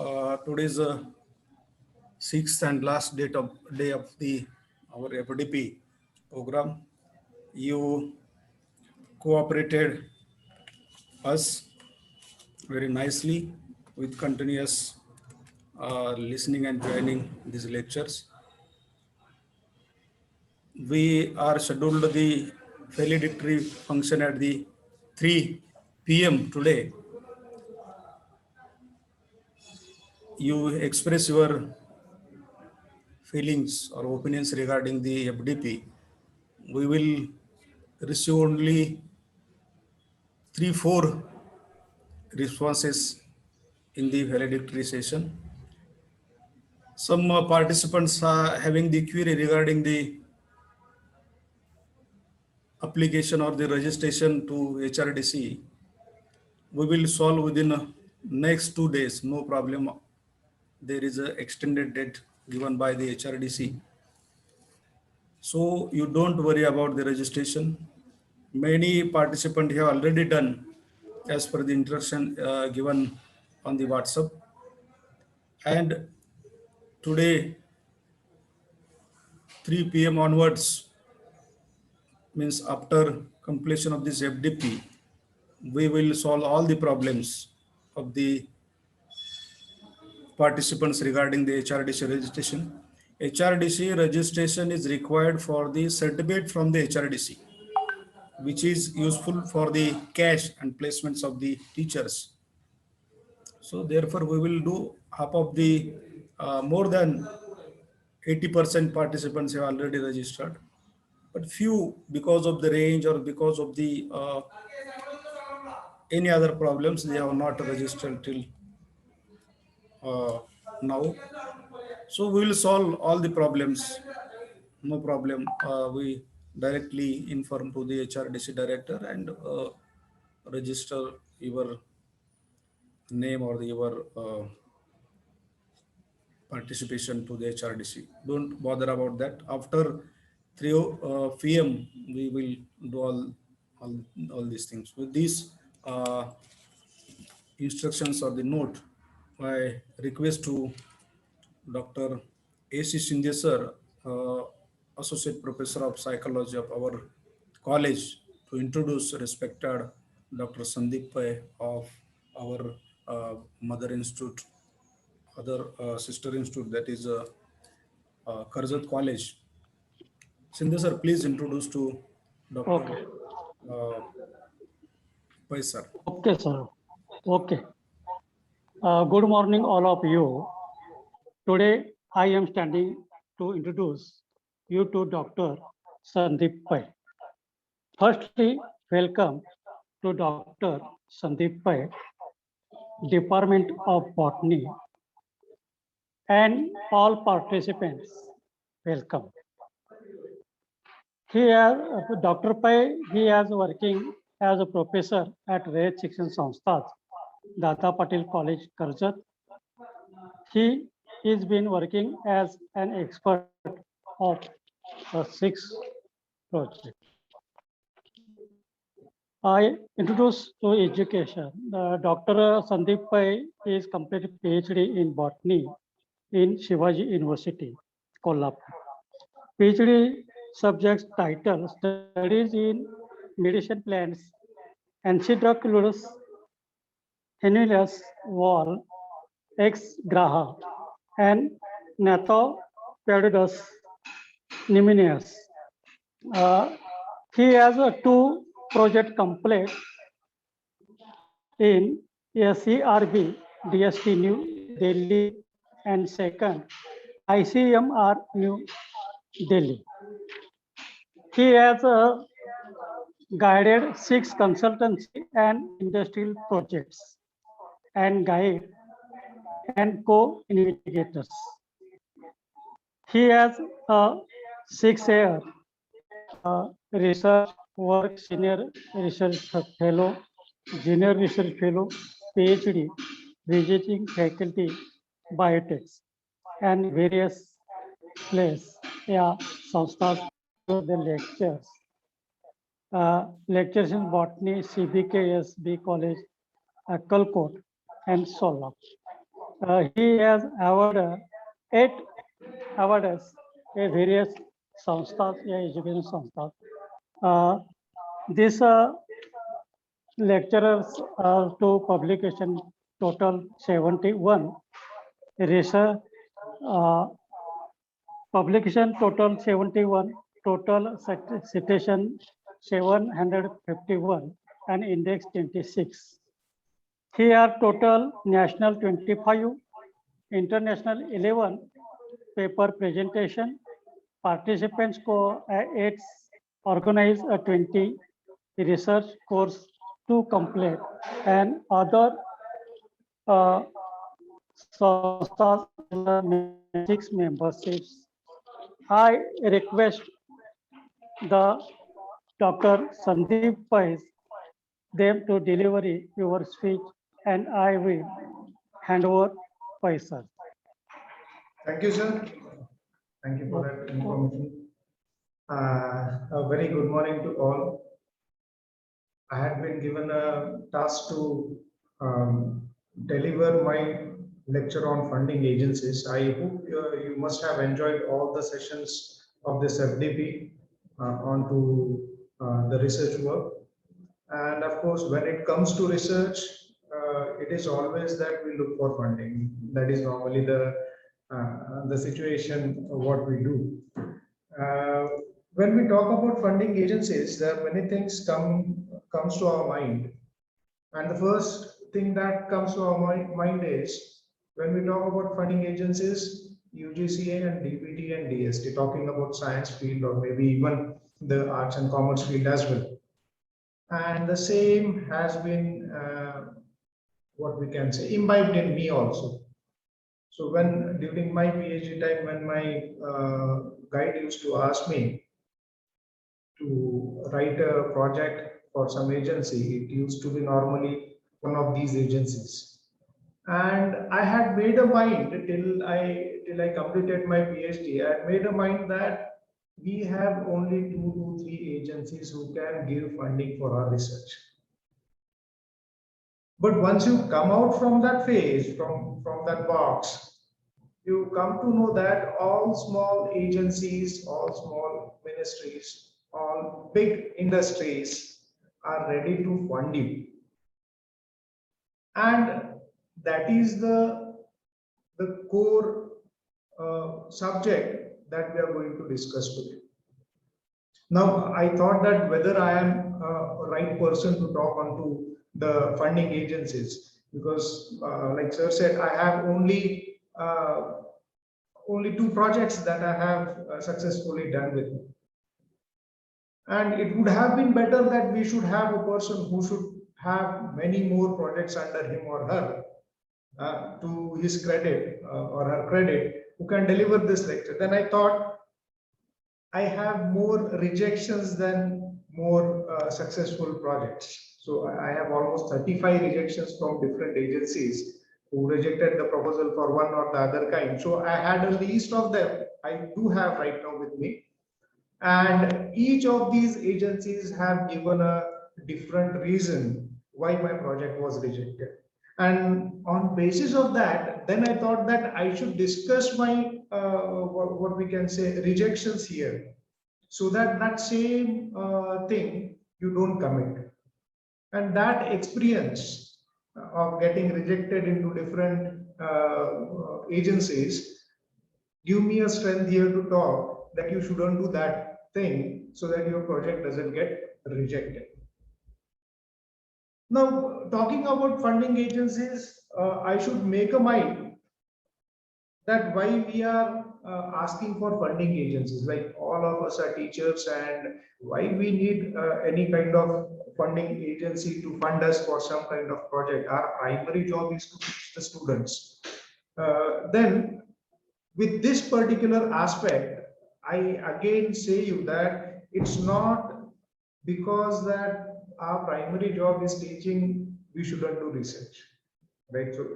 Today is the sixth and last day of the our FDP program. You cooperated us very nicely with continuous listening and joining these lectures. We are scheduled the valedictory function at the 3 p.m. today. You express your feelings or opinions regarding the FDP. We will receive only 3-4 responses in the valedictory session. Some participants are having the query regarding the application or the registration to HRDC. We will solve within next 2 days, no problem. There is an extended date given by the HRDC. So you don't worry about the registration. Many participants have already done as per the instruction given on the WhatsApp. And today, 3 p.m. onwards, means after completion of this FDP, we will solve all the problems of the participants regarding the HRDC registration. HRDC registration is required for the certificate from the HRDC, which is useful for the cash and placements of the teachers. So therefore, we will do half of the more than 80% participants have already registered, but few because of the range or because of the any other problems they have not registered till now. So we will solve all the problems, no problem. We directly inform to the HRDC director and register your name or your participation to the HRDC. Don't bother about that. After 3 p.m. we will do all these things. With these instructions or the note, I request to Dr. A.C. Shinde sir, Associate Professor of Psychology of our college, to introduce respected Dr. Sandeep Pai of our mother institute, other sister institute, that is Karzat College. Shinde sir, please introduce to Dr. Okay. Uh, Pai sir. Okay, sir. Okay. Good morning, all of you. Today, I am standing to introduce you to Dr. Sandeep Pai. Firstly, welcome to Dr. Sandeep Pai, Department of Botany, and all participants. Welcome. Here, Dr. Pai, he is working as a professor at Rayat Shikshan Sanstha, Data Patil College, Karjat. He is been working as an expert of 6 projects. I introduce to education. Dr. Sandeep Pai is completed PhD in botany in Shivaji University, Kolhapur. PhD subjects title studies in medicinal plants, Anciloculus annulus wall, X. graha, and Nathoperdus nimineus. He has two projects complete in CRB, DST New Delhi, and second ICMR New Delhi. He has guided 6 consultancy and industrial projects and guide and co-investigators. He has a 6-year research work, senior research fellow, junior research fellow, PhD, visiting faculty, biotechs, and various places, sanstha's, the lectures. Lectures in botany, CBKSB College, Akkalkot, and Solap. He has awarded 8 awards in various samsthas, education samsthas. These lecturers to publication total 71, research publication total 71, total citation 751, and index 26. Here total national 25, international 11, paper presentation, participants co 8, organize a 20, research course to complete, and other samsthas 6 memberships. I request the Dr. Sandeep Pai them to deliver your speech, and I will hand over Pai sir. Thank you, sir. Thank you for that information. A very good morning to all. I had been given a task to deliver my lecture on funding agencies. I hope you must have enjoyed all the sessions of this FDP onto the research work. And of course, when it comes to research, it is always that we look for funding. That is normally the situation of what we do. When we talk about funding agencies, there are many things comes to our mind. And the first thing that comes to our mind is when we talk about funding agencies, UGCA and DBT and DST, talking about science field or maybe even the arts and commerce field as well. And the same has been what we can say imbibed in me also. So when during my PhD time, when my guide used to ask me to write a project for some agency, it used to be normally one of these agencies. And I had made a mind till I completed my PhD. I had made a mind that we have only 2 to 3 agencies who can give funding for our research. But once you come out from that phase, from that box, you come to know that all small agencies, all small ministries, all big industries are ready to fund you. And that is the core subject that we are going to discuss today. Now, I thought that whether I am a right person to talk onto the funding agencies, because like sir said, I have only 2 projects that I have successfully done with me. And it would have been better that we should have a person who should have many more projects under him or her to his credit or her credit, who can deliver this lecture. Then I thought I have more rejections than more successful projects. So I have almost 35 rejections from different agencies who rejected the proposal for one or the other kind. So I had a list of them. I do have right now with me. And each of these agencies have given a different reason why my project was rejected. And on basis of that, then I thought that I should discuss my what we can say rejections here, so that same thing you don't commit. And that experience of getting rejected into different agencies give me a strength here to talk that you shouldn't do that thing so that your project doesn't get rejected. Now, talking about funding agencies, I should make a mind that why we are asking for funding agencies. Like all of us are teachers, and why we need any kind of funding agency to fund us for some kind of project. Our primary job is to teach the students. Then with this particular aspect, I again say you that it's not because that our primary job is teaching, we shouldn't do research, right? So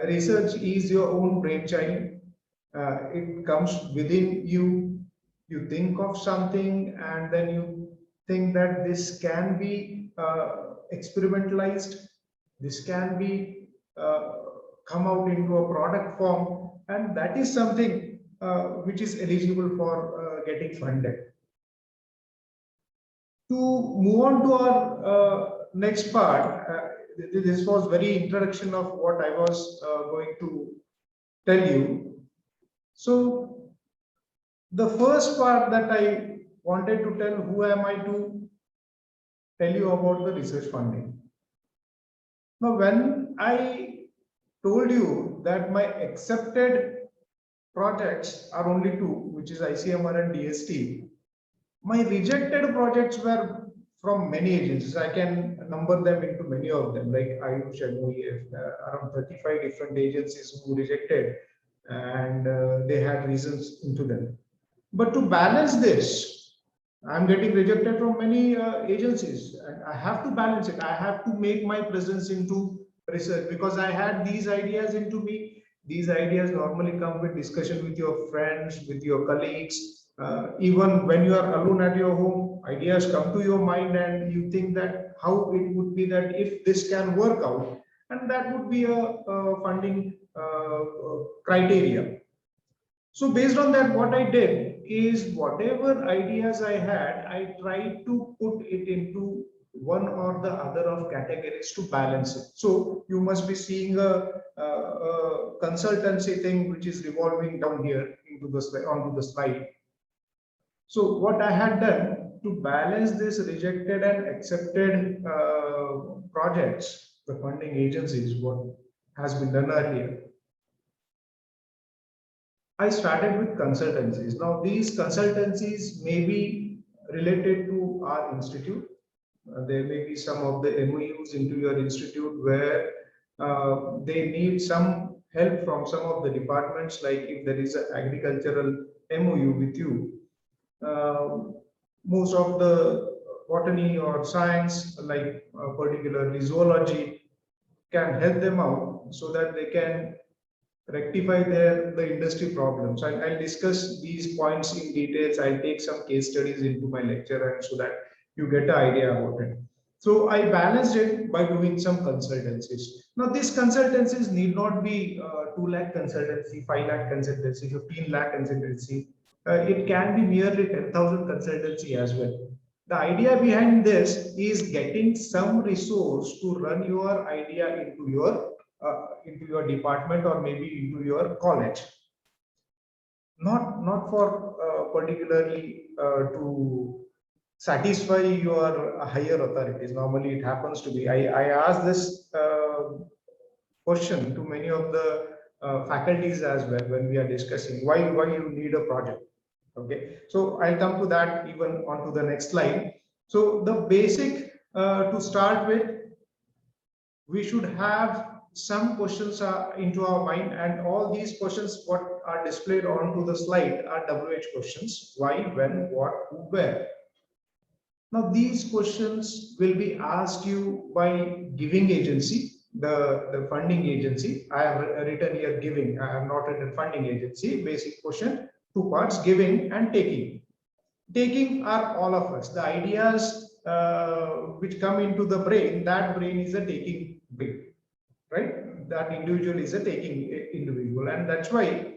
research is your own brainchild. It comes within you. You think of something and then you think that this can be experimentalized, this can be come out into a product form, and that is something which is eligible for getting funded. To move on to our next part, this was very introduction of what I was going to tell you. So the first part that I wanted to tell, who am I to tell you about the research funding. Now, when I told you that my accepted projects are only two, which is ICMR and DST, my rejected projects were from many agencies. I can number them into many of them, like Ayush and OEF, around 35 different agencies who rejected, and they had reasons into them. But to balance this, I'm getting rejected from many agencies, and I have to balance it. I have to make my presence into research because I had these ideas into me. These ideas normally come with discussion with your friends, with your colleagues. Even when you are alone at your home, ideas come to your mind, and you think that how it would be that if this can work out, and that would be a funding criteria. So based on that, what I did is whatever ideas I had, I tried to put it into one or the other of categories to balance it. So you must be seeing a consultancy thing which is revolving down here into the slide, onto the slide. So what I had done to balance this rejected and accepted projects, the funding agencies, what has been done earlier, I started with consultancies. Now, these consultancies may be related to our institute. There may be some of the MOUs into your institute where they need some help from some of the departments, like if there is an agricultural MOU with you. Most of the botany or science, like particularly zoology, can help them out so that they can rectify the industry problems. I'll discuss these points in details. I'll take some case studies into my lecture, and so that you get an idea about it. So I balanced it by doing some consultancies. Now these consultancies need not be 2 lakh consultancy, 5 lakh consultancy, 15 lakh consultancy. It can be nearly 10,000 consultancy as well. The idea behind this is getting some resource to run your idea into your department or maybe into your college. Not for particularly to satisfy your higher authorities. Normally it happens to be. I asked this question to many of the faculties as well when we are discussing why you need a project. Okay, so I'll come to that even onto the next slide. So the basic to start with, we should have some questions into our mind, and all these questions what are displayed onto the slide are WH questions: why, when, what, who, where. Now these questions will be asked you by giving agency, the funding agency. I have written here giving, I have not written funding agency. Basic question, 2 parts, giving and taking. Taking are all of us. The ideas which come into the brain, that brain is a taking brain, right? That individual is a taking individual, and that's why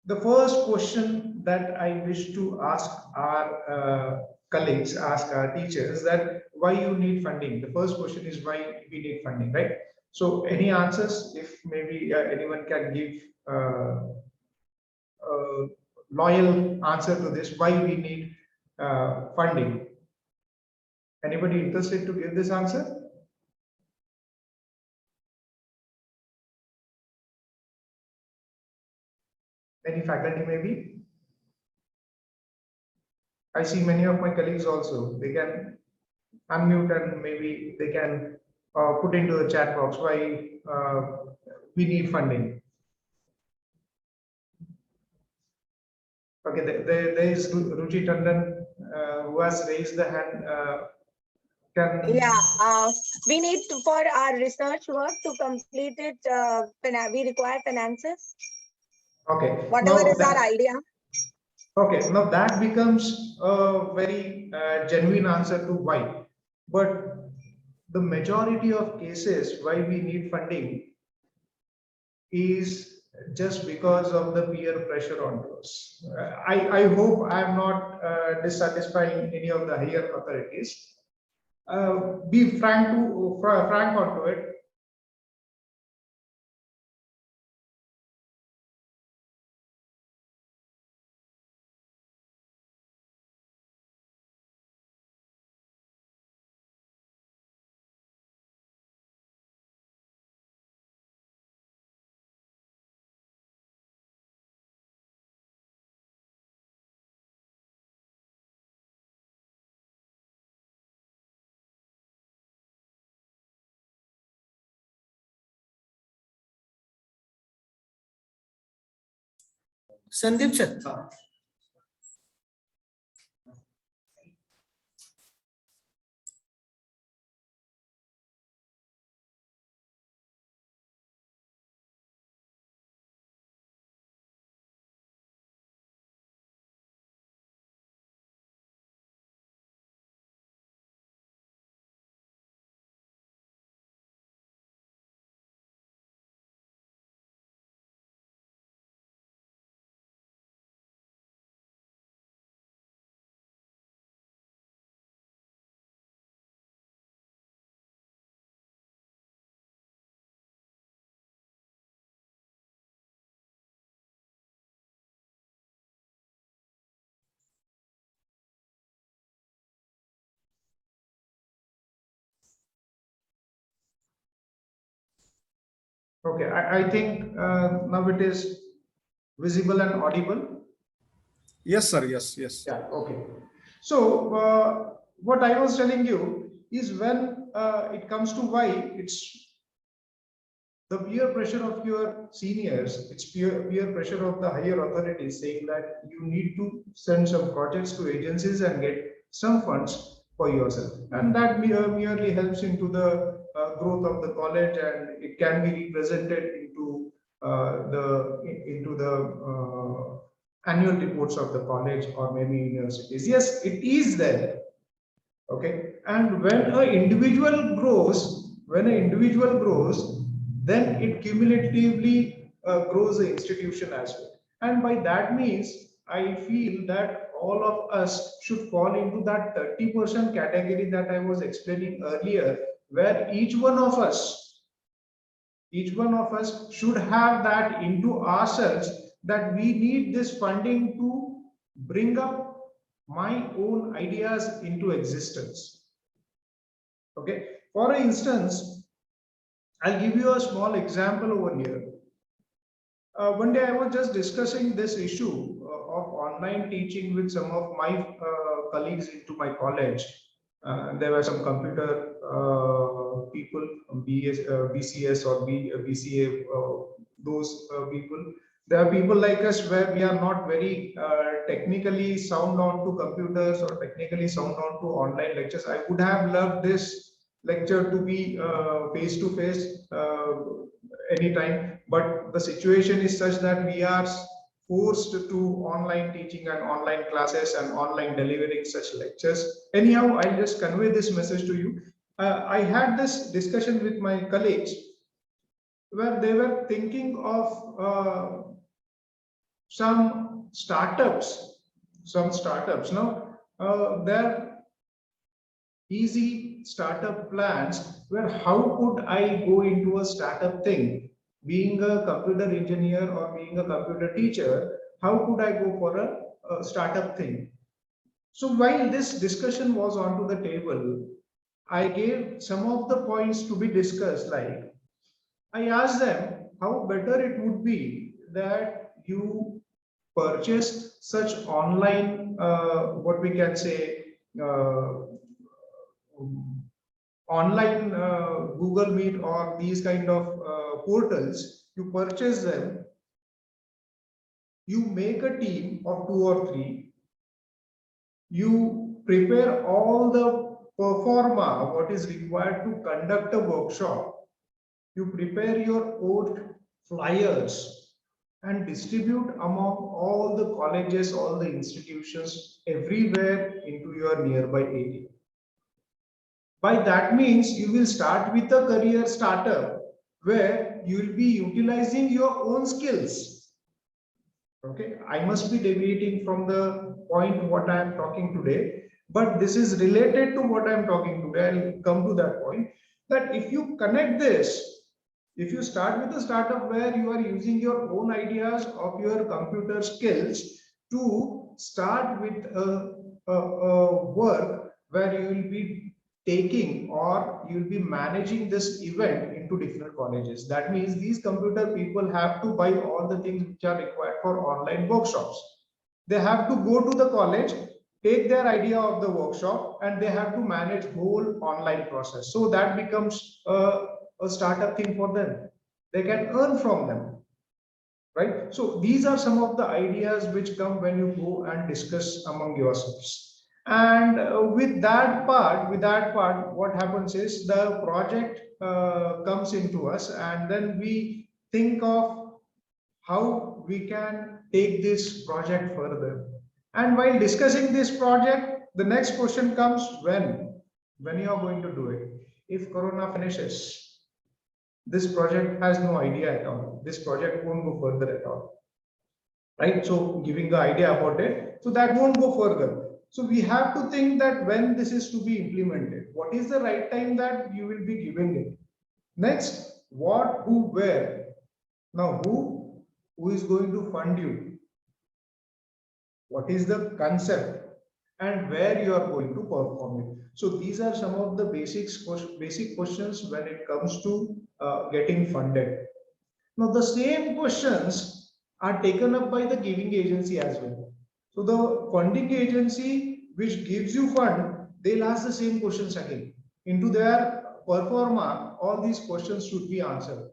the first question that I wish to ask our colleagues, ask our teachers, that why you need funding. The first question is why we need funding, right? So any answers, if maybe anyone can give loyal answer to this, why we need funding. Anybody interested to give this answer? Any faculty maybe? I see many of my colleagues also. They can unmute and maybe they can put into the chat box why we need funding. Okay, there is Ruchi Tandon who has raised the hand. We need for our research work to complete it. We require finances. Okay. Whatever is our idea. Okay, now that becomes a very genuine answer to why. But the majority of cases why we need funding is just because of the peer pressure onto us. I hope I am not dissatisfying any of the higher authorities. Be frank onto it. Sandeep Chatta. Okay, I think now it is visible and audible. Yes, sir. Yes, yes. Yeah, okay. So what I was telling you is when it comes to why it's the peer pressure of your seniors, it's peer pressure of the higher authorities saying that you need to send some projects to agencies and get some funds for yourself. And that merely helps into the growth of the college, and it can be represented into into the annual reports of the college or maybe universities. Yes, it is there. Okay, and when an individual grows, then it cumulatively grows the institution as well. And by that means, I feel that all of us should fall into that 30% category that I was explaining earlier, where each one of us should have that into ourselves, that we need this funding to bring up my own ideas into existence. Okay, for instance, I'll give you a small example over here. One day I was just discussing this issue of online teaching with some of my colleagues into my college. There were some computer people, BCS or BCA, those people. There are people like us where we are not very technically sound on to computers or technically sound on to online lectures. I would have loved this lecture to be face to face anytime, but the situation is such that we are forced to online teaching and online classes and online delivering such lectures. Anyhow, I'll just convey this message to you. I had this discussion with my colleagues where they were thinking of some startups. Now, they're easy startup plans where how could I go into a startup thing? Being a computer engineer or being a computer teacher, how could I go for a startup thing? So while this discussion was onto the table, I gave some of the points to be discussed. Like I asked them how better it would be that you purchase such online, what we can say, online Google Meet or these kind of portals. You purchase them, you make a team of 2 or 3, you prepare all the performa, what is required to conduct a workshop, you prepare your own flyers and distribute among all the colleges, all the institutions everywhere into your nearby area. By that means, you will start with a career startup where you will be utilizing your own skills. Okay, I must be deviating from the point what I am talking today, but this is related to what I am talking today. I'll come to that point, that if you connect this, if you start with a startup where you are using your own ideas of your computer skills to start with a work where you will be taking or you will be managing this event into different colleges. That means these computer people have to buy all the things which are required for online workshops. They have to go to the college, take their idea of the workshop, and they have to manage whole online process. So that becomes a startup thing for them. They can earn from them, right? So these are some of the ideas which come when you go and discuss among yourselves. And with that part, what happens is the project comes into us, and then we think of how we can take this project further. And while discussing this project, the next question comes, when you are going to do it. If Corona finishes, this project has no idea at all. This project won't go further at all, right? So giving the idea about it, so that won't go further. So we have to think that when this is to be implemented, what is the right time that you will be giving it? Next, what, who, where? Now, who is going to fund you? What is the concept? And where you are going to perform it. So these are some of the basic questions when it comes to getting funded. Now the same questions are taken up by the giving agency as well. So the funding agency which gives you fund, they'll ask the same questions again. Into their performa, all these questions should be answered.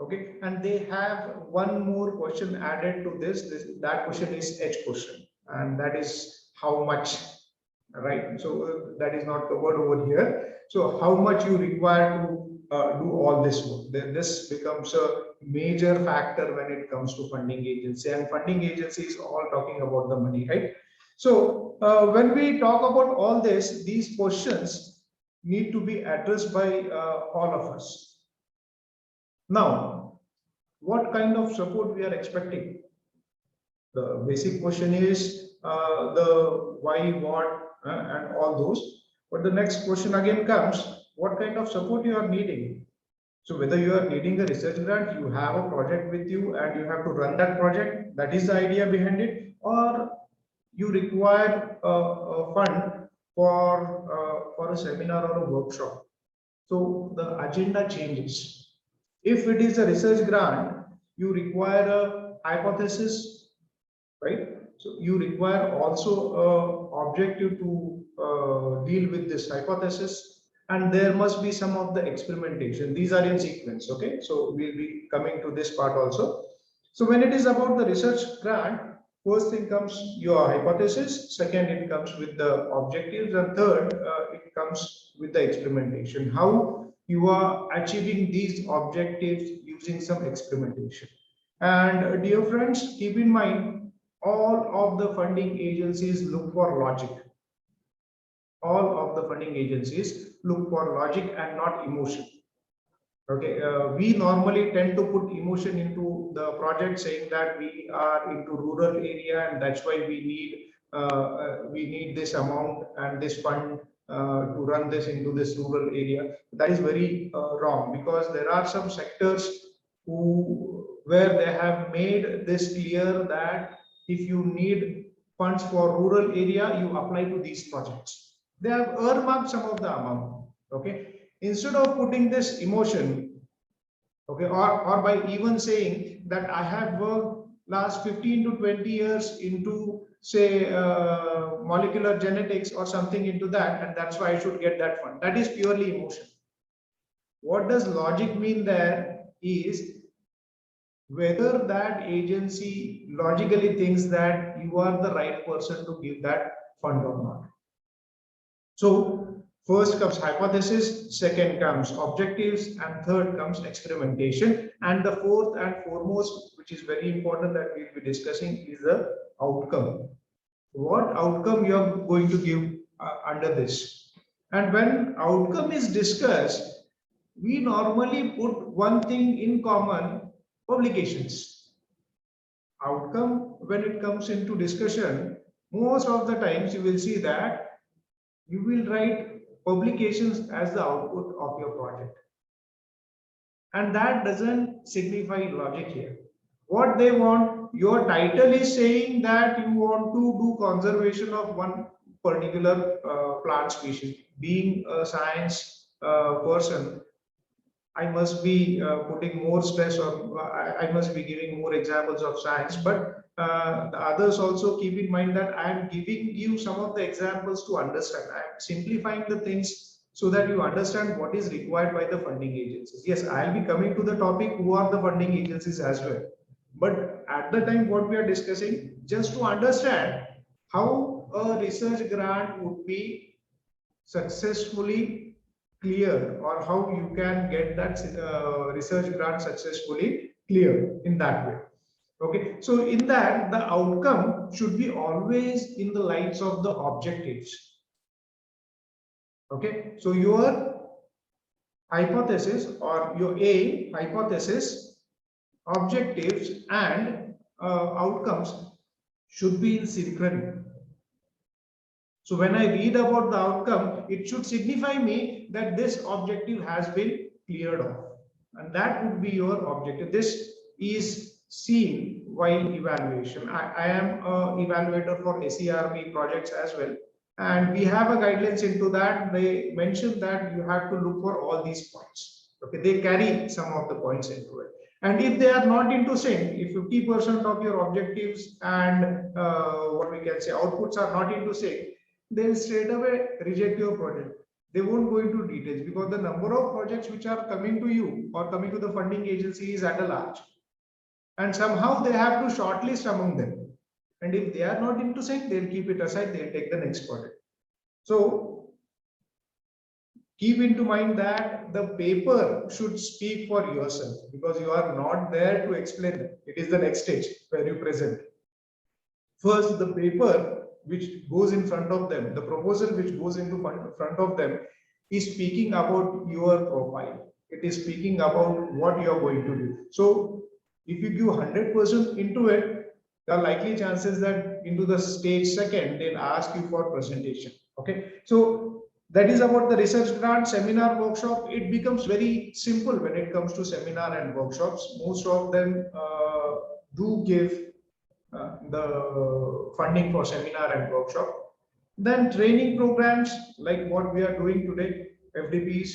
Okay, and they have one more question added to this. That question is H question, and that is how much, right? So that is not covered over here. So how much you require to do all this work? Then this becomes a major factor when it comes to funding agency, and funding agency is all talking about the money, right? So when we talk about all this, these questions need to be addressed by all of us. Now, what kind of support we are expecting? The basic question is the why, what, and all those. But the next question again comes, what kind of support you are needing? So whether you are needing a research grant, you have a project with you and you have to run that project, that is the idea behind it, or you require a fund for a seminar or a workshop. So the agenda changes. If it is a research grant, you require a hypothesis, right? So you require also a objective to deal with this hypothesis, and there must be some of the experimentation. These are in sequence, okay? So we'll be coming to this part also. So when it is about the research grant, first thing comes your hypothesis, second it comes with the objectives, and third it comes with the experimentation. How you are achieving these objectives using some experimentation. And dear friends, keep in mind, all of the funding agencies look for logic. All of the funding agencies look for logic and not emotion. Okay, we normally tend to put emotion into the project, saying that we are into rural area and that's why we need this amount and this fund to run this into this rural area. That is very wrong, because there are some sectors where they have made this clear that if you need funds for rural area, you apply to these projects. They have earmarked some of the amount. Okay, instead of putting this emotion, okay, or by even saying that I have worked last 15 to 20 years into, say, molecular genetics or something into that, and that's why I should get that fund. That is purely emotion. What does logic mean there is whether that agency logically thinks that you are the right person to give that fund or not. So first comes hypothesis, second comes objectives, and third comes experimentation. And the fourth and foremost, which is very important that we'll be discussing, is the outcome. What outcome you are going to give under this? And when outcome is discussed, we normally put one thing in common: publications. Outcome, when it comes into discussion, most of the times you will see that you will write publications as the output of your project. And that doesn't signify logic here. What they want, your title is saying that you want to do conservation of one particular plant species. Being a science person, I must be putting more stress on, I must be giving more examples of science, but the others also keep in mind that I am giving you some of the examples to understand. I am simplifying the things so that you understand what is required by the funding agencies. Yes, I'll be coming to the topic who are the funding agencies as well. But at the time, what we are discussing, just to understand how a research grant would be successfully clear, or how you can get that research grant successfully clear in that way. Okay, so in that, the outcome should be always in the lights of the objectives. Okay, so your hypothesis or your aim, hypothesis, objectives, and outcomes should be in synchrony. So when I read about the outcome, it should signify me that this objective has been cleared off, and that would be your objective. This is seen while evaluation. I am an evaluator for SERB projects as well, and we have a guidelines into that. They mention that you have to look for all these points. Okay, they carry some of the points into it. And if they are not into sync, if 50% of your objectives and what we can say outputs are not into sync, they'll straight away reject your project. They won't go into details because the number of projects which are coming to you or coming to the funding agency is at a large. And somehow they have to shortlist among them. And if they are not into sync, they'll keep it aside, they'll take the next project. So keep into mind that the paper should speak for yourself, because you are not there to explain it. It is the next stage where you present. First, the paper which goes in front of them, the proposal which goes into front of them is speaking about your profile. It is speaking about what you are going to do. So if you give 100% into it, there are likely chances that into the stage second, they'll ask you for presentation. Okay. So that is about the research grant, seminar, workshop. It becomes very simple when it comes to seminar and workshops. Most of them do give the funding for seminar and workshop. Then training programs like what we are doing today, FDPs,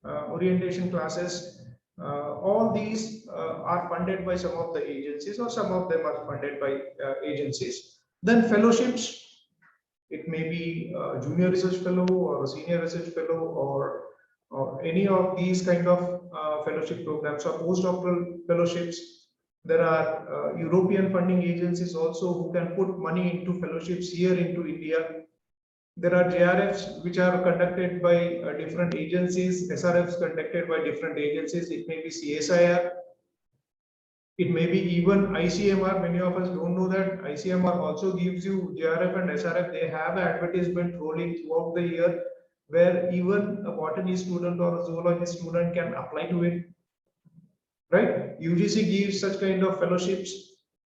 orientation classes, all these are funded by some of the agencies, or some of them are funded by agencies. Then fellowships, it may be a junior research fellow or a senior research fellow, or any of these kind of fellowship programs, or postdoctoral fellowships. There are European funding agencies also who can put money into fellowships here into India. There are JRFs which are conducted by different agencies, SRFs conducted by different agencies. It may be CSIR, it may be even ICMR. Many of us don't know that ICMR also gives you JRF and SRF. They have advertisement rolling throughout the year where even a botany student or a zoology student can apply to it. Right? UGC gives such kind of fellowships.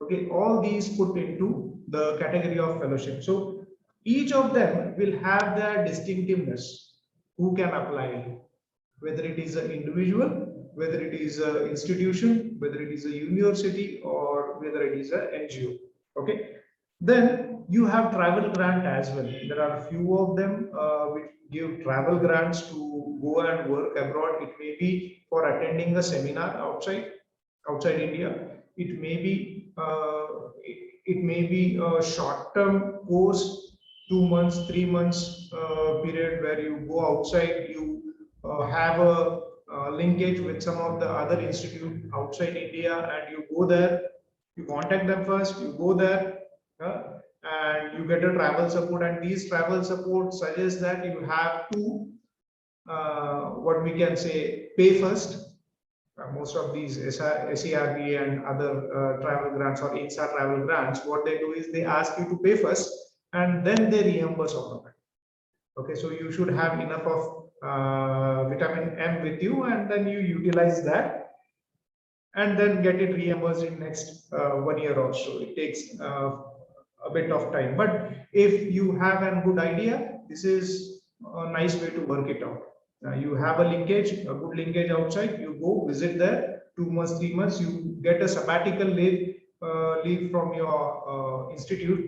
Okay, all these put into the category of fellowship. So each of them will have their distinctiveness. Who can apply? Whether it is an individual, whether it is an institution, whether it is a university, or whether it is an NGO. Okay. Then you have travel grant as well. There are a few of them which give travel grants to go and work abroad. It may be for attending a seminar outside India. It may be a short-term course, 2 months, 3 months period where you go outside. You have a linkage with some of the other institute outside India, and you go there. You contact them first. You go there. And you get a travel support, and these travel support suggest that you have to what we can say, pay first. Most of these SERB and other travel grants or INSA travel grants, what they do is they ask you to pay first and then they reimburse all of it. Okay, so you should have enough of vitamin M with you, and then you utilize that and then get it reimbursed in next 1 year or so. It takes a bit of time, but if you have a good idea, this is a nice way to work it out. You have a linkage, a good linkage outside, you go visit there 2 months, 3 months, you get a sabbatical leave from your institute,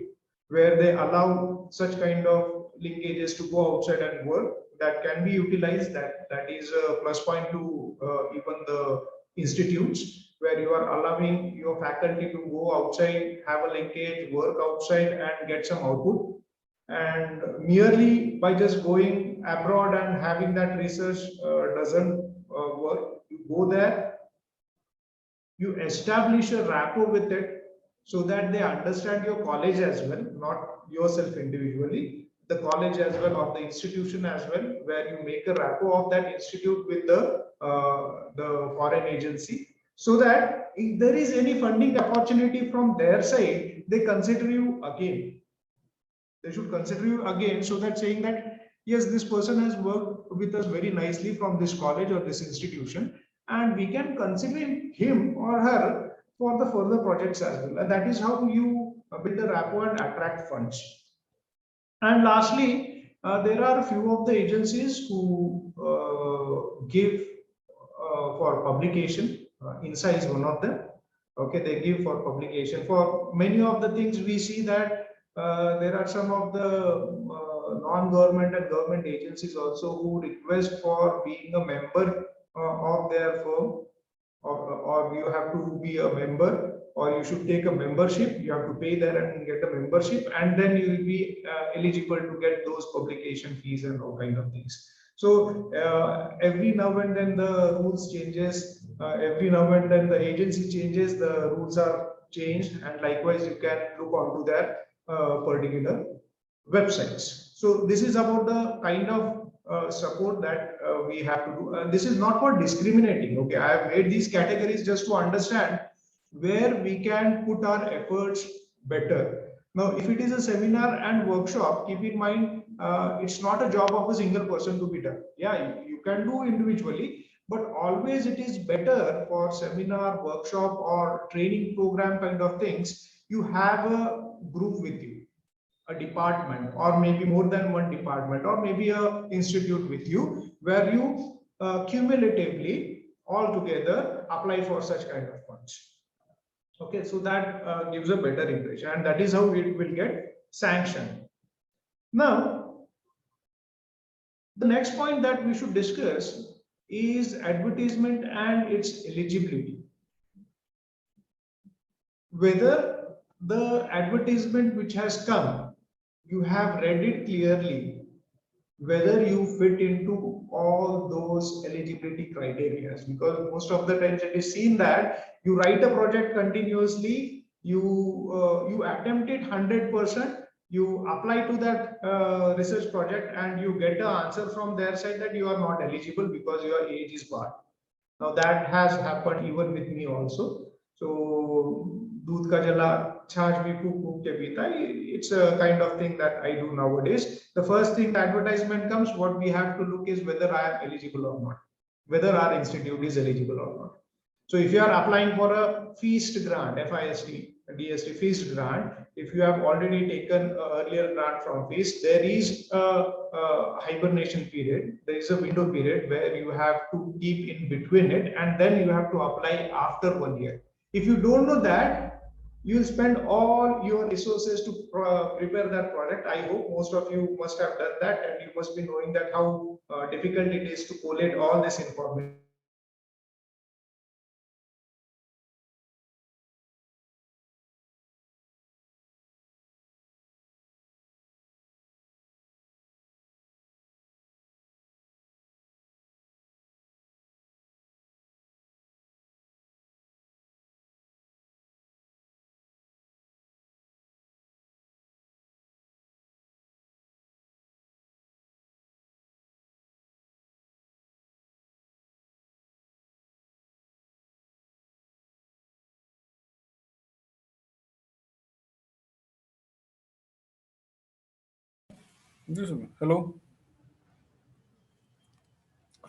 where they allow such kind of linkages to go outside and work. That can be utilized. That is a plus point to even the institutes, where you are allowing your faculty to go outside, have a linkage, work outside and get some output. And merely by just going abroad and having that research doesn't work. You go there, you establish a rapport with it, so that they understand your college as well, not yourself individually, the college as well or the institution as well, where you make a rapport of that institute with the foreign agency, so that if there is any funding opportunity from their side, they consider you again. They should consider you again, so that saying that yes, this person has worked with us very nicely from this college or this institution, and we can consider him or her for the further projects as well. And that is how you build a rapport and attract funds. And lastly, there are a few of the agencies who give for publication. INSA is one of them. Okay, they give for publication. For many of the things, we see that there are some of the non-government and government agencies also who request for being a member of their firm, or you have to be a member, or you should take a membership. You have to pay there and get a membership, and then you will be eligible to get those publication fees and all kind of things. So every now and then the rules changes. Every now and then the agency changes. The rules are changed, and likewise you can look onto their particular websites. So this is about the kind of support that we have to do. This is not for discriminating. Okay, I have made these categories just to understand where we can put our efforts better. Now, if it is a seminar and workshop, keep in mind it's not a job of a single person to be done. Yeah, you can do individually, but always it is better for seminar, workshop, or training program kind of things. You have a group with you, a department, or maybe more than one department, or maybe a institute with you, where you cumulatively all together apply for such kind of funds. Okay, so that gives a better impression, and that is how it will get sanctioned. Now, the next point that we should discuss is advertisement and its eligibility. Whether the advertisement which has come, you have read it clearly, whether you fit into all those eligibility criteria, because most of the times it is seen that you write a project continuously, you attempt it 100%, you apply to that research project, and you get an answer from their side that you are not eligible because your age is barred. Now that has happened even with me also. So दूध का जला छाछ भी फूक फूक के पीता है. It's a kind of thing that I do nowadays. The first thing the advertisement comes, what we have to look is whether I am eligible or not, whether our institute is eligible or not. So if you are applying for a FEAST grant, FIST, DST FEAST grant, if you have already taken an earlier grant from FEAST, there is a hibernation period. There is a window period where you have to keep in between it, and then you have to apply after 1 year. If you don't know that, you'll spend all your resources to prepare that product. I hope most of you must have done that, and you must be knowing that how difficult it is to collate all this information. Hello.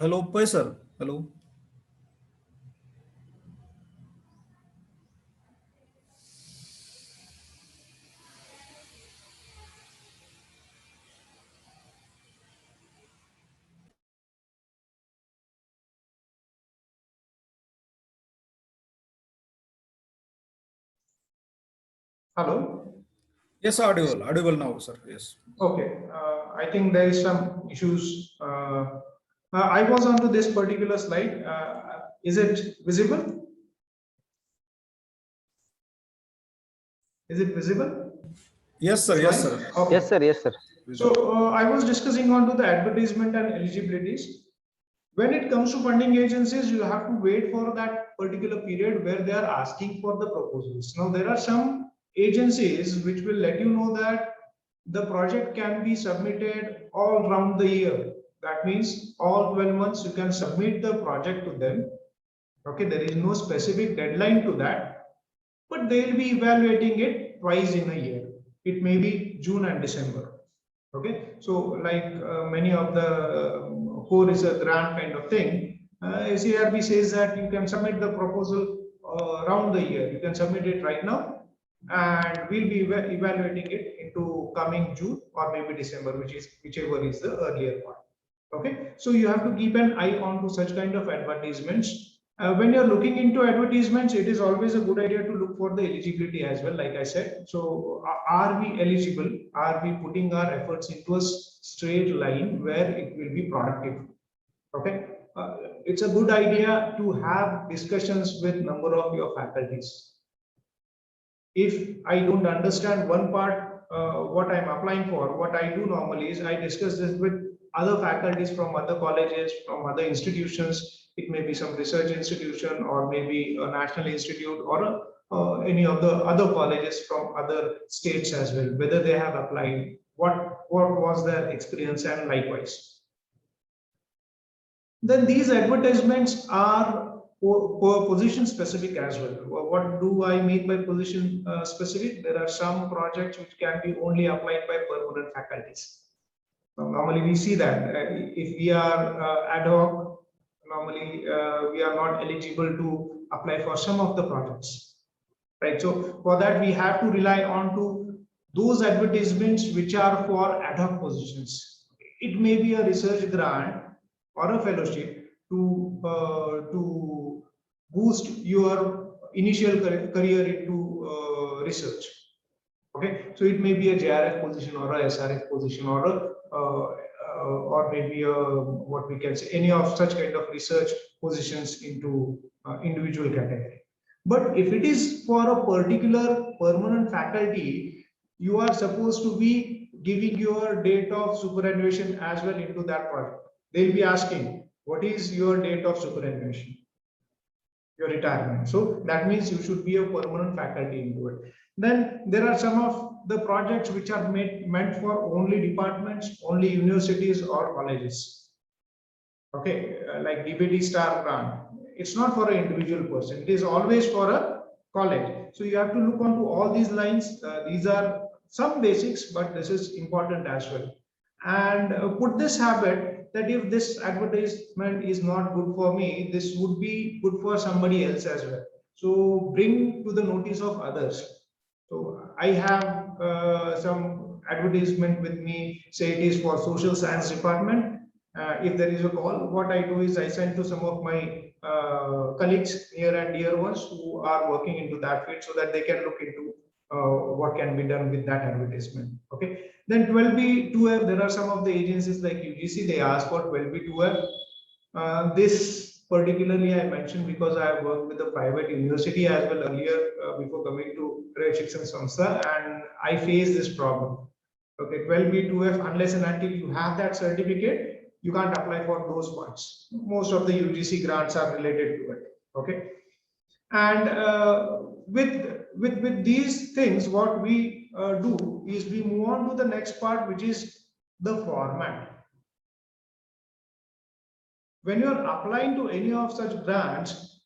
Hello, Pai sir. Hello. Hello. Yes, audible. Audible now, sir. Yes. Okay. I think there is some issues. I was onto this particular slide. Is it visible? Is it visible? Yes, sir. Yes, Slide? sir. Okay. Yes, sir. Yes, sir. So I was discussing on to the advertisement and eligibilities. When it comes to funding agencies, you have to wait for that particular period where they are asking for the proposals. Now, there are some agencies which will let you know that the project can be submitted all round the year. That means all 12 months you can submit the project to them. Okay, there is no specific deadline to that, but they will be evaluating it twice in a year. It may be June and December. Okay, so like many of the core is a grant kind of thing. CRB says that you can submit the proposal around the year. You can submit it right now, and we'll be evaluating it into coming June or maybe December, whichever is the earlier part. Okay, so you have to keep an eye on to such kind of advertisements. When you're looking into advertisements, it is always a good idea to look for the eligibility as well, like I said. So are we eligible? Are we putting our efforts into a straight line where it will be productive? Okay, it's a good idea to have discussions with number of your faculties. If I don't understand one part, what I'm applying for, what I do normally is I discuss this with other faculties from other colleges, from other institutions. It may be some research institution or maybe a national institute or any of the other colleges from other states as well, whether they have applied, what was their experience, and likewise. Then these advertisements are for position specific as well. What do I mean by position specific? There are some projects which can be only applied by permanent faculties. Normally we see that if we are ad hoc, normally we are not eligible to apply for some of the projects, right? So for that we have to rely on to those advertisements which are for ad hoc positions. It may be a research grant or a fellowship to boost your initial career into research. Okay, so it may be a JRF position or a SRF position or a or maybe a, what we can say, any of such kind of research positions into individual category. But if it is for a particular permanent faculty, you are supposed to be giving your date of superannuation as well into that project. They'll be asking, what is your date of superannuation? Your retirement. So that means you should be a permanent faculty into it. Then there are some of the projects which are meant for only departments, only universities or colleges. Okay, like DBT Star Grant. It's not for an individual person. It is always for a college. So you have to look onto all these lines. These are some basics, but this is important as well. And put this habit that if this advertisement is not good for me, this would be good for somebody else as well. So bring to the notice of others. So I have some advertisement with me, say it is for social science department. If there is a call, what I do is I send to some of my colleagues, near and dear ones who are working into that field, so that they can look into what can be done with that advertisement. Okay. Then 12B2F, there are some of the agencies like UGC, they ask for 12B2F. This particularly I mentioned because I have worked with a private university as well earlier before coming to Rayat Shikshan Samstha, and I face this problem. Okay, 12B2F, unless and until you have that certificate, you can't apply for those funds. Most of the UGC grants are related to it. Okay, and with these things, what we do is we move on to the next part, which is the format. When you are applying to any of such grants,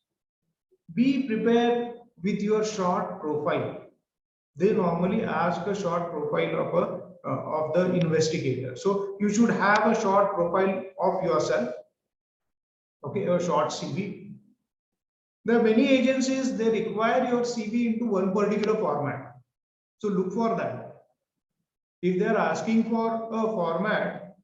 be prepared with your short profile. They normally ask a short profile of the investigator. So you should have a short profile of yourself. okay, a short CV. There are many agencies, they require your CV into one particular format. So look for that. If they are asking for a format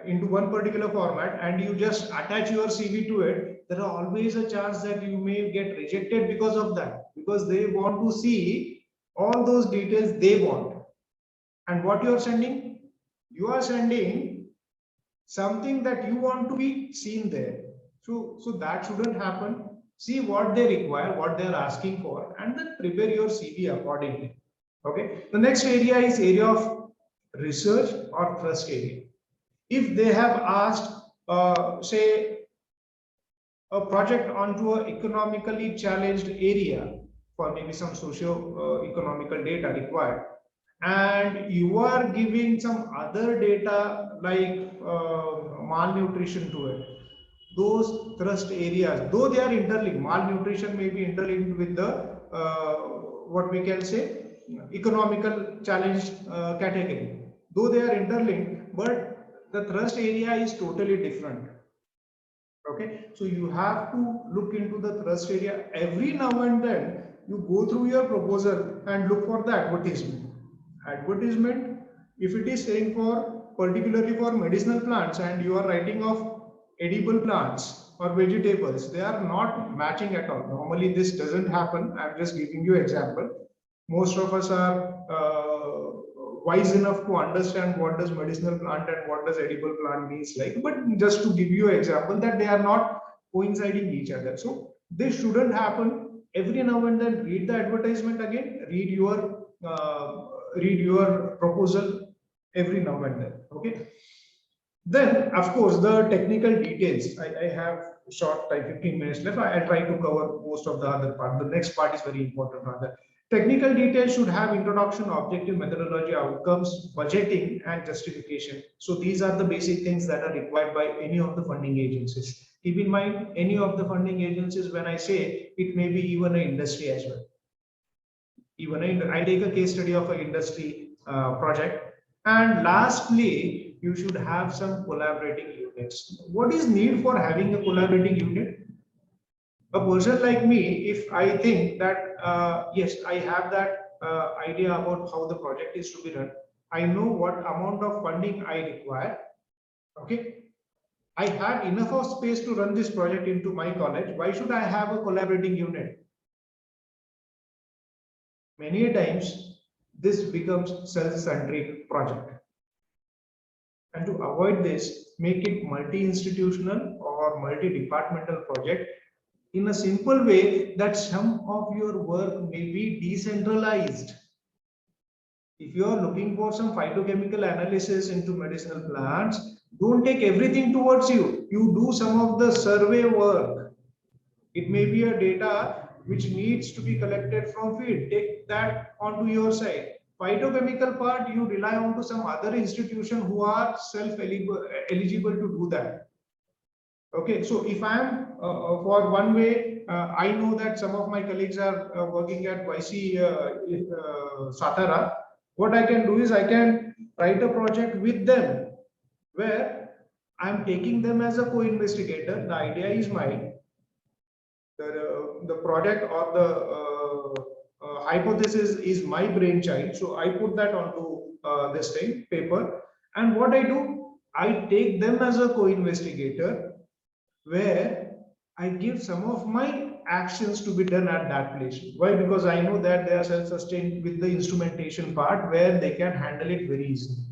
into one particular format and you just attach your CV to it, there are always a chance that you may get rejected because of that, because they want to see all those details they want. And what you are sending? You are sending something that you want to be seen there. So that shouldn't happen. See what they require, what they are asking for, and then prepare your CV accordingly. Okay. The next area is area of research or thrust area. If they have asked, say, a project onto an economically challenged area for maybe some socio-economical data required, and you are giving some other data like malnutrition to it, those thrust areas, though they are interlinked, malnutrition may be interlinked with the what we can say economical challenge category, though they are interlinked, but the thrust area is totally different. Okay, so you have to look into the thrust area every now and then. You go through your proposal and look for the advertisement. If it is saying for particularly for medicinal plants and you are writing of edible plants or vegetables, they are not matching at all. Normally this doesn't happen. I'm just giving you example. Most of us are wise enough to understand what does medicinal plant and what does edible plant means like, but just to give you an example that they are not coinciding each other. So this shouldn't happen. Every now and then read the advertisement again, read your proposal every now and then. Okay, then of course the technical details. I have short time, 15 minutes left. I'll try to cover most of the other part. The next part is very important rather. Technical details should have introduction, objective, methodology, outcomes, budgeting, and justification. So these are the basic things that are required by any of the funding agencies. Keep in mind, any of the funding agencies, when I say, it may be even an industry as well. I take a case study of an industry project. And lastly, you should have some collaborating units. What is need for having a collaborating unit? A person like me, if I think that yes, I have that idea about how the project is to be run, I know what amount of funding I require. Okay, I have enough of space to run this project into my college. Why should I have a collaborating unit? Many times this becomes self-centric project. And to avoid this, make it multi-institutional or multi-departmental project in a simple way that some of your work may be decentralized. If you are looking for some phytochemical analysis into medicinal plants, don't take everything towards you. You do some of the survey work. It may be a data which needs to be collected from field. Take that onto your side. Phytochemical part, you rely on to some other institution who are self-eligible to do that. Okay, so if I am for one way, I know that some of my colleagues are working at YC Satara. What I can do is I can write a project with them where I'm taking them as a co-investigator. The idea is mine. The project or the hypothesis is my brainchild. So I put that onto this thing, paper. And what I do, I take them as a co-investigator where I give some of my actions to be done at that place. Why? Because I know that they are self-sustained with the instrumentation part where they can handle it very easily.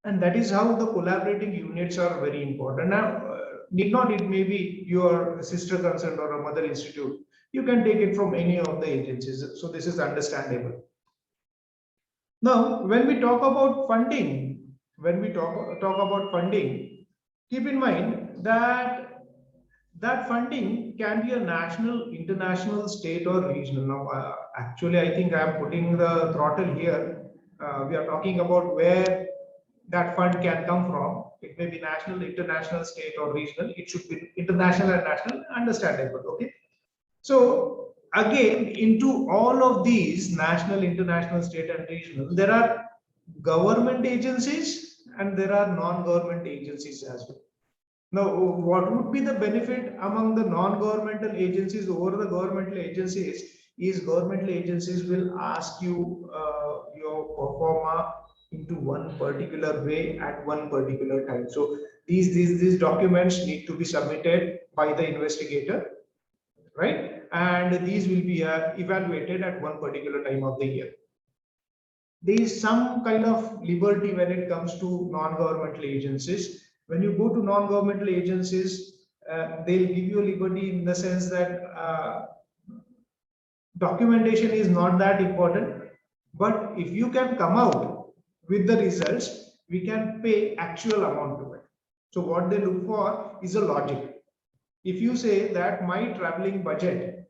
And that is how the collaborating units are very important. Now, need not it may be your sister concern or a mother institute. You can take it from any of the agencies. So this is understandable. Now, when we talk about funding, keep in mind that funding can be a national, international, state, or regional. Now, actually, I think I am putting the throttle here. We are talking about where that fund can come from. It may be national, international, state, or regional. It should be international and national, understandable. Okay. So again, into all of these national, international, state, and regional, there are government agencies and there are non-government agencies as well. Now, what would be the benefit among the non-governmental agencies over the governmental agencies is governmental agencies will ask you your performer into one particular way at one particular time. So these documents need to be submitted by the investigator, right? And these will be evaluated at one particular time of the year. There is some kind of liberty when it comes to non-governmental agencies. When you go to non-governmental agencies, they'll give you a liberty in the sense that documentation is not that important, but if you can come out with the results, we can pay actual amount to it. So what they look for is a logic. If you say that my traveling budget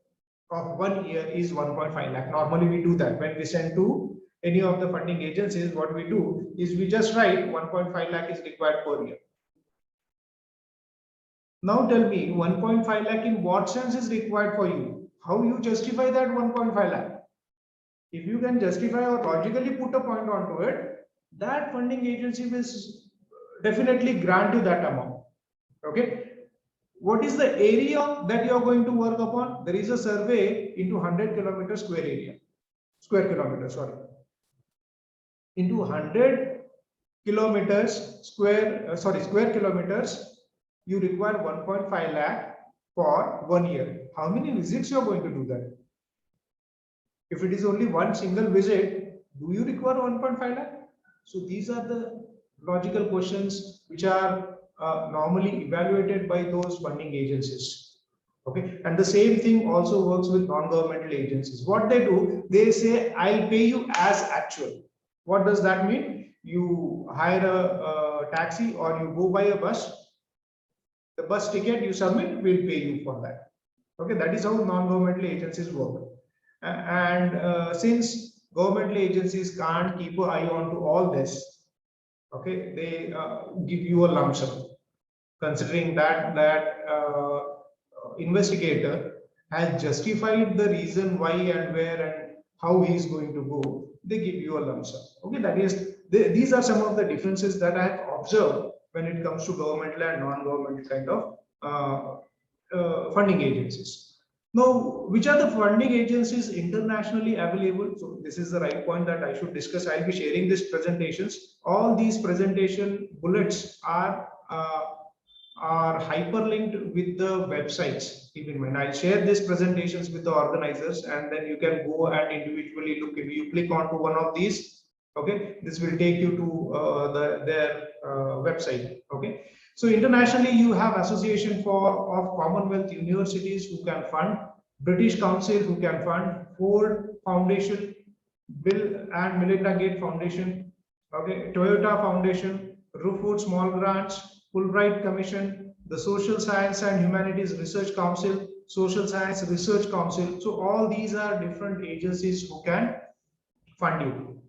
of 1 year is 1.5 lakh, normally we do that when we send to any of the funding agencies. What we do is we just write 1.5 lakh is required per year. Now tell me, 1.5 lakh in what sense is required for you? How you justify that 1.5 lakh? If you can justify or logically put a point onto it, that funding agency will definitely grant you that amount. Okay. What is the area that you are going to work upon? There is a survey into 100 kilometers square kilometers, sorry. Into 100 kilometers square kilometers, you require 1.5 lakh for 1 year. How many visits you are going to do that? If it is only one single visit, do you require 1.5 lakh? So these are the logical questions which are normally evaluated by those funding agencies. Okay, and the same thing also works with non-governmental agencies. What they do, they say, I'll pay you as actual. What does that mean? You hire a taxi or you go by a bus. The bus ticket you submit, we'll pay you for that. Okay, that is how non-governmental agencies work. And since governmental agencies can't keep an eye on to all this, okay, they give you a lump sum. Considering that investigator has justified the reason why and where and how he is going to go, they give you a lump sum. Okay, that is, these are some of the differences that I have observed when it comes to governmental and non-governmental kind of funding agencies. Now, which are the funding agencies internationally available? So this is the right point that I should discuss. I'll be sharing these presentations. All these presentation bullets are hyperlinked with the websites. Keep in mind, I'll share these presentations with the organizers, and then you can go and individually look. If you click onto one of these, okay, this will take you to their website. Okay, so internationally, you have Association of Commonwealth Universities who can fund, British Council who can fund, Ford Foundation, Bill and Melinda Gates Foundation, okay, Toyota Foundation, Rookwood Small Grants, Fulbright Commission, the Social Science and Humanities Research Council, Social Science Research Council. So all these are different agencies who can fund you.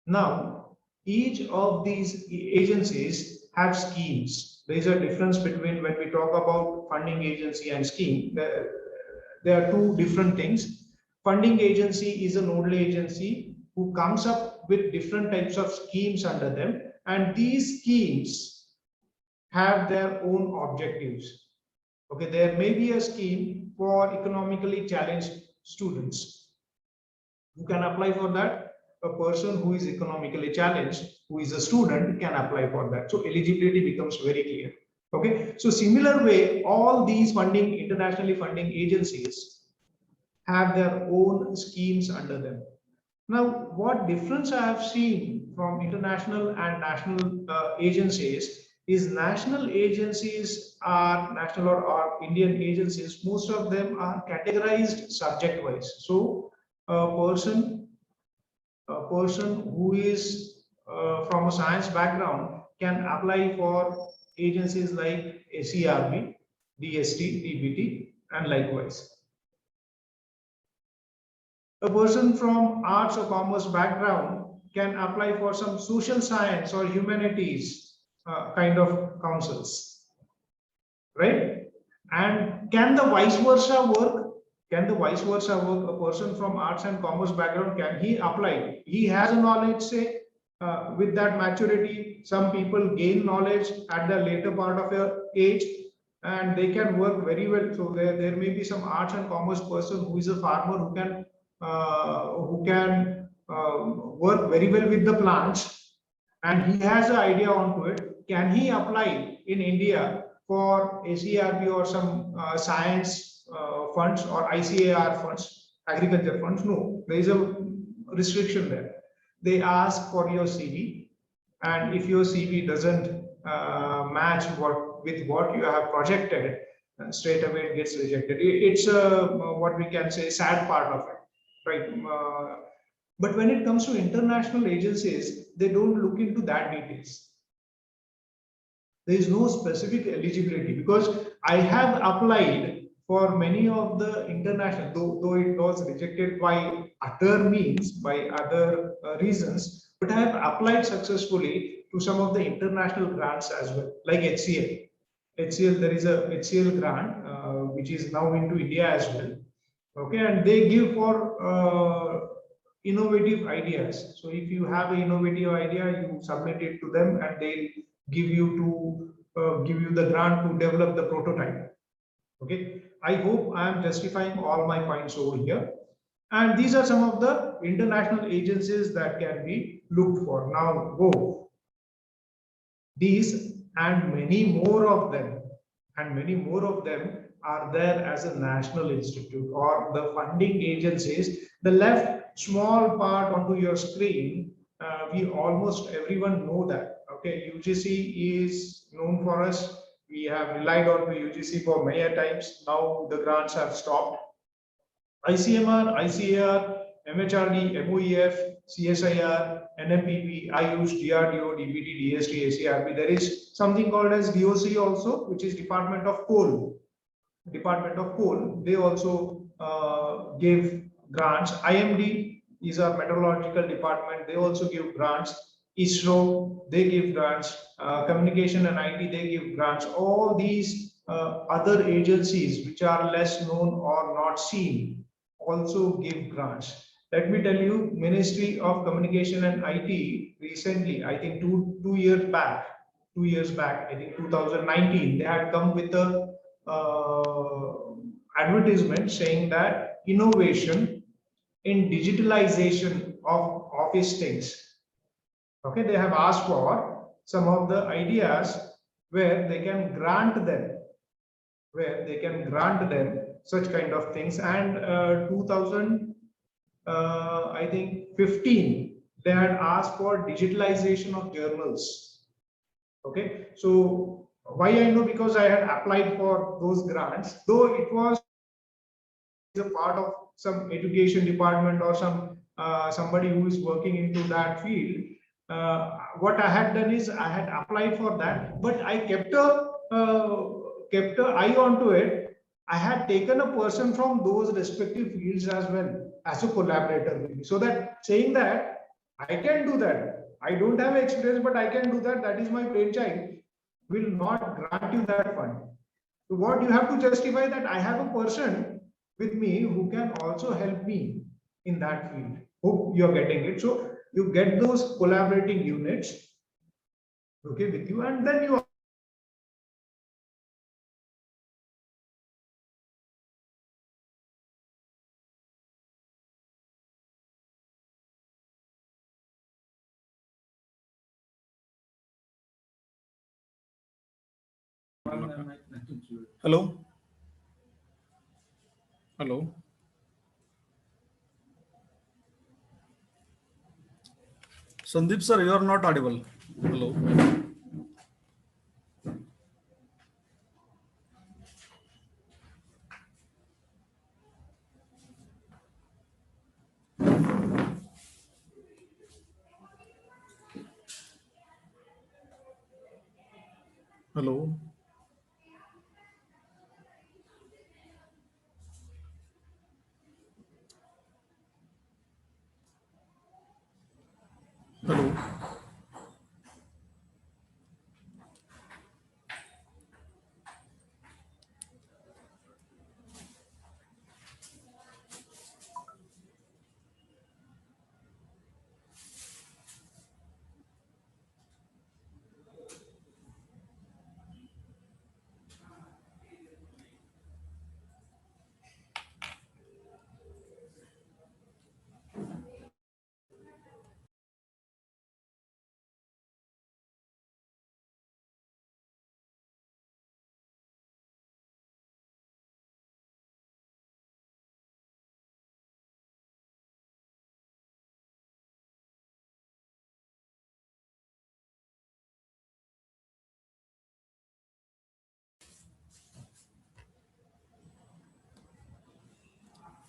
Now, each of these agencies have schemes. There is a difference between when we talk about funding agency and scheme. There are two different things. Funding agency is a nodal agency who comes up with different types of schemes under them, and these schemes have their own objectives. Okay, there may be a scheme for economically challenged students. Who can apply for that? A person who is economically challenged, who is a student, can apply for that. So eligibility becomes very clear. Okay, so similar way, all these internationally funding agencies have their own schemes under them. Now, what difference I have seen from international and national agencies is national agencies are national or Indian agencies, most of them are categorized subject wise. So a person who is from a science background can apply for agencies like ACRB, DST, DBT, and likewise. A person from arts or commerce background can apply for some social science or humanities kind of councils, right? And can the vice versa work? Can the vice versa work? A person from arts and commerce background, can he apply? He has a knowledge, say, with that maturity, some people gain knowledge at the later part of your age, and they can work very well. So there may be some arts and commerce person who is a farmer who can work very well with the plants, and he has an idea onto it. Can he apply in India for ACRB or some science funds or ICAR funds, agriculture funds? No, there is a restriction there. They ask for your CV, and if your CV doesn't match with what you have projected, straight away it gets rejected. It's what we can say sad part of it, right? But when it comes to international agencies, they don't look into that details. There is no specific eligibility, because I have applied for many of the international, though it was rejected by other means, by other reasons, but I have applied successfully to some of the international grants as well, like HCL. HCL, there is a HCL grant which is now into India as well. Okay, and they give for innovative ideas. So if you have an innovative idea, you submit it to them, and they give you the grant to develop the prototype. Okay, I hope I am justifying all my points over here. And these are some of the international agencies that can be looked for. Now go. These and many more of them, are there as a national institute or the funding agencies. The left small part onto your screen, we almost everyone know that. Okay, UGC is known for us. We have relied on the UGC for many times. Now the grants have stopped. ICMR, ICAR, MHRD, MOEF, CSIR, NMPP, IUS, DRDO, DBT, DST, ACRB. There is something called as DOC also, which is Department of Coal. Department of Coal, they also give grants. IMD is our meteorological department. They also give grants. ISRO, they give grants. Communication and IT, they give grants. All these other agencies which are less known or not seen also give grants. Let me tell you, Ministry of Communication and IT recently, I think two years back, I think 2019, they had come with a advertisement saying that innovation in digitalization of office things. Okay, they have asked for some of the ideas where they can grant them, such kind of things. And 2000, I think 15, they had asked for digitalization of journals. Okay, so why I know, because I had applied for those grants, though it was a part of some education department or some somebody who is working into that field. What I had done is I had applied for that, but I kept a eye onto it. I had taken a person from those respective fields as well as a collaborator with me, so that saying that I can do that. I don't have experience, but I can do that. That is my brainchild. Will not grant you that fund. So what you have to justify that I have a person with me who can also help me in that field. Hope you're getting it. So you get those collaborating units, okay, with you, and then you Hello. Hello. Sandeep sir, you are not audible. Hello. Hello. Hello.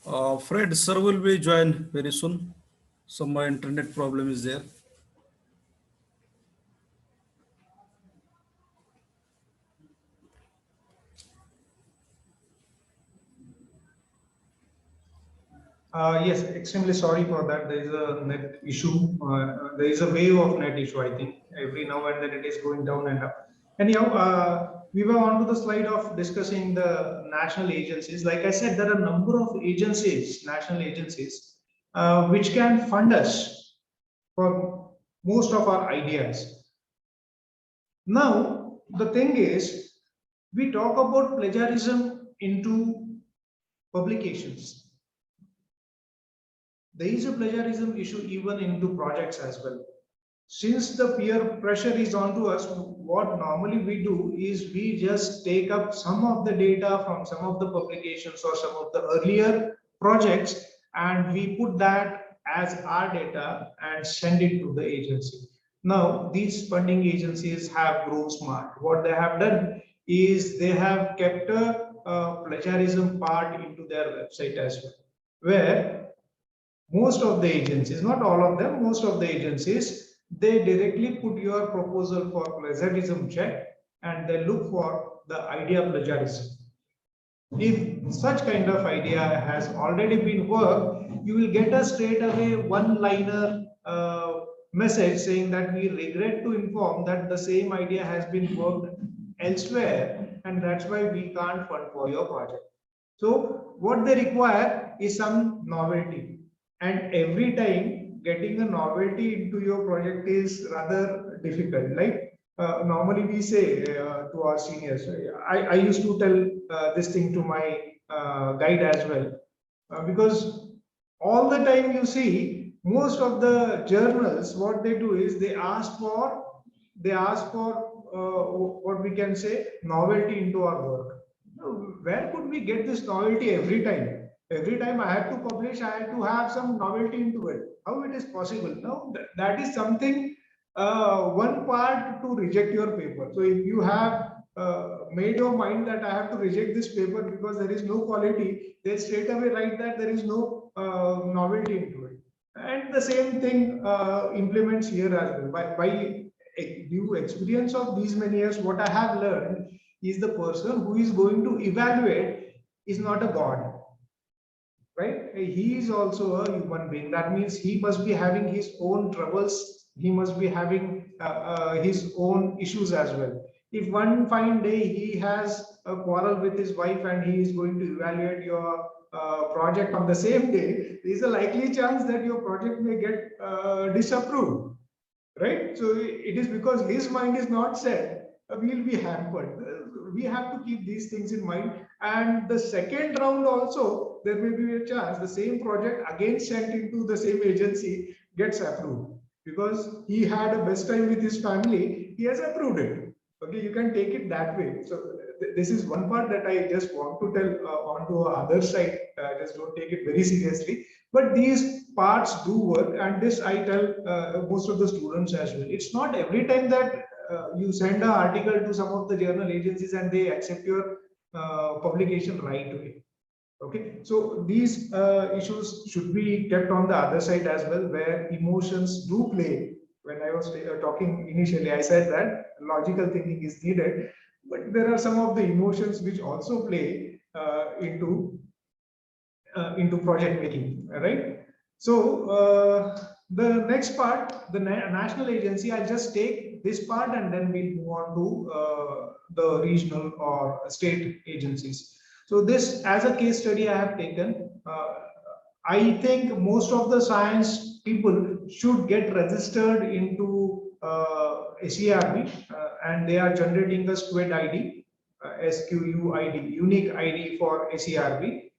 Fred, sir will be joined very soon. Some internet problem is there. Yes, extremely sorry for that. There is a net issue. There is a wave of net issue, I think. Every now and then it is going down and up. Anyhow, we were on to the slide of discussing the national agencies. Like I said, there are a number of agencies, national agencies, which can fund us for most of our ideas. Now, the thing is, we talk about plagiarism into publications. There is a plagiarism issue even into projects as well. Since the peer pressure is onto us, what normally we do is we just take up some of the data from some of the publications or some of the earlier projects, and we put that as our data and send it to the agency. Now, these funding agencies have grown smart. What they have done is they have kept a plagiarism part into their website as well, where most of the agencies, not all of them, most of the agencies, they directly put your proposal for plagiarism check and they look for the idea plagiarism. If such kind of idea has already been worked, you will get a straight away one-liner message saying that we regret to inform that the same idea has been worked elsewhere and that's why we can't fund for your project. So what they require is some novelty. And every time getting a novelty into your project is rather difficult. Like normally we say to our seniors, I used to tell this thing to my guide as well, because all the time you see most of the journals, what they do is they ask for what we can say novelty into our work. Where could we get this novelty every time? Every time I have to publish, I have to have some novelty into it. How it is possible? Now that is something, one part to reject your paper. So if you have made your mind that I have to reject this paper because there is no quality, they straight away write that there is no novelty into it. And the same thing implements here as well. By due experience of these many years, what I have learned is the person who is going to evaluate is not a god. Right? He is also a human being. That means he must be having his own troubles. He must be having his own issues as well. If one fine day he has a quarrel with his wife and he is going to evaluate your project on the same day, there is a likely chance that your project may get disapproved. Right? So it is because his mind is not set, we will be hampered. We have to keep these things in mind. And the second round also, there may be a chance the same project again sent into the same agency gets approved because he had a best time with his family. He has approved it. Okay, you can take it that way. So this is one part that I just want to tell on to the other side. Just don't take it very seriously. But these parts do work, and this I tell most of the students as well. It's not every time that you send an article to some of the journal agencies and they accept your publication right away. Okay, so these issues should be kept on the other side as well, where emotions do play. When I was talking initially, I said that logical thinking is needed, but there are some of the emotions which also play into project making, right? So the next part, the national agency, I'll just take this part and then we'll move on to the regional or state agencies. So this, as a case study I have taken, I think most of the science people should get registered into SERB and they are generating a SQUID ID, SQUID, unique ID for SERB,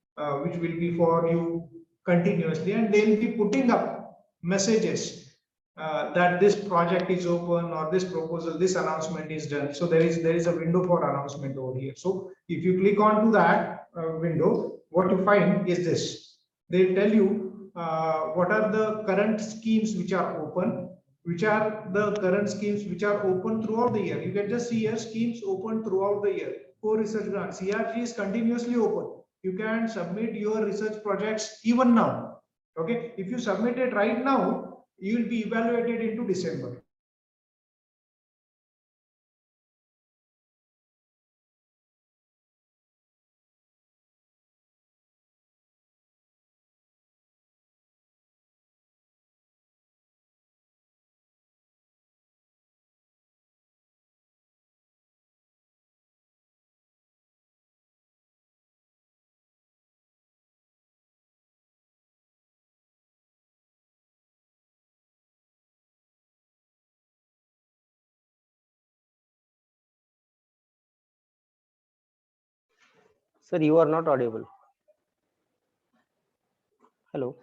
which will be for you continuously, and they'll be putting up messages that this project is open or this proposal, this announcement is done. So there is a window for announcement over here. So if you click onto that window, what you find is this. They tell you what are the current schemes which are open, which are the current schemes which are open throughout the year. You can just see here schemes open throughout the year. Core research grant, CRG is continuously open. you can submit your research projects even now. Okay, if you submit it right now, you will be evaluated into December. Sir, you are not audible. Hello.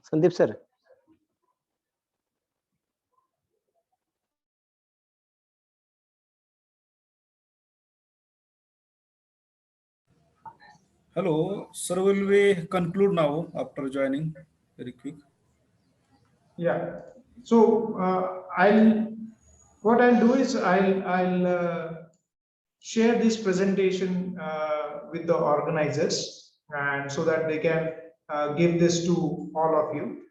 Sandeep sir. Hello, sir. Will we conclude now after joining? Very quick. Yeah. So what I'll do is I'll share this presentation with the organizers, and so that they can give this to all of you.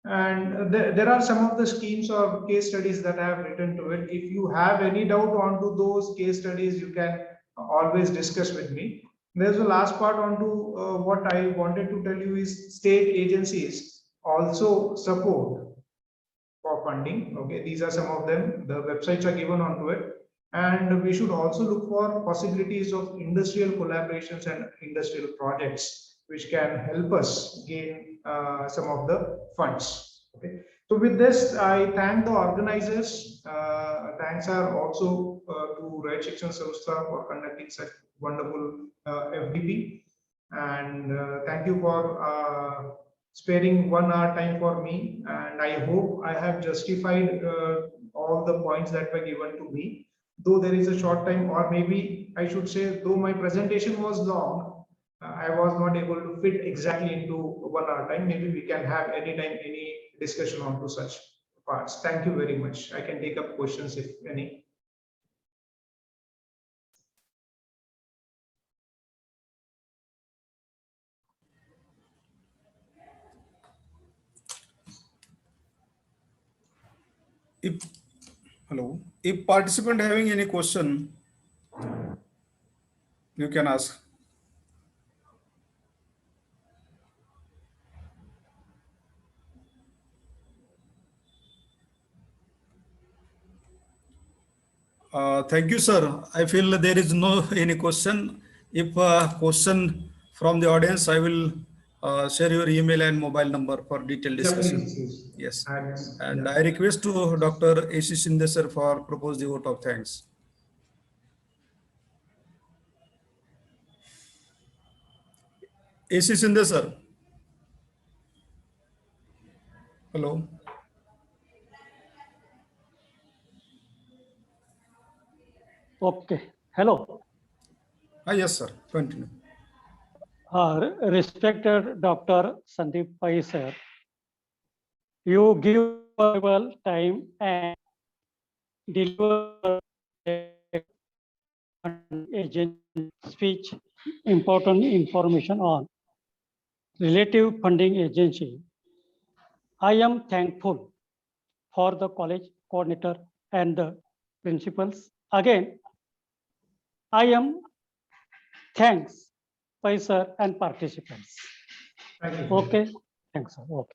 And there are some of the schemes or case studies that I have written to it. If you have any doubt onto those case studies, you can always discuss with me. There's the last part onto what I wanted to tell you is state agencies also support for funding. Okay, these are some of them. The websites are given onto it. And we should also look for possibilities of industrial collaborations and industrial projects, which can help us gain some of the funds. Okay. So with this, I thank the organizers. Thanks are also to Red Shikshan Samstha for conducting such wonderful FDP. And thank you for sparing 1 hour time for me. And I hope I have justified all the points that were given to me. Though there is a short time, or maybe I should say, though my presentation was long, I was not able to fit exactly into 1 hour time. Maybe we can have anytime any discussion onto such parts. Thank you very much. I can take up questions if any. If hello, if participant having any question, you can ask. Thank you, sir. I feel there is no any question. If question from the audience, I will share your email and mobile number for detailed Yeah, discussion. please. Yes. And And I request to Dr. A.C. Shinde sir for propose the vote of thanks. A.C. Shinde sir. Hello. Okay. Hello. Yes, sir. Continue. Respected Dr. Sandeep Pai sir, you give valuable time and deliver agent speech important information on relative funding agency. I am thankful for the college coordinator and the principals. Again, I am thanks Pai sir and participants. thank you. Okay. Thanks, sir. Okay.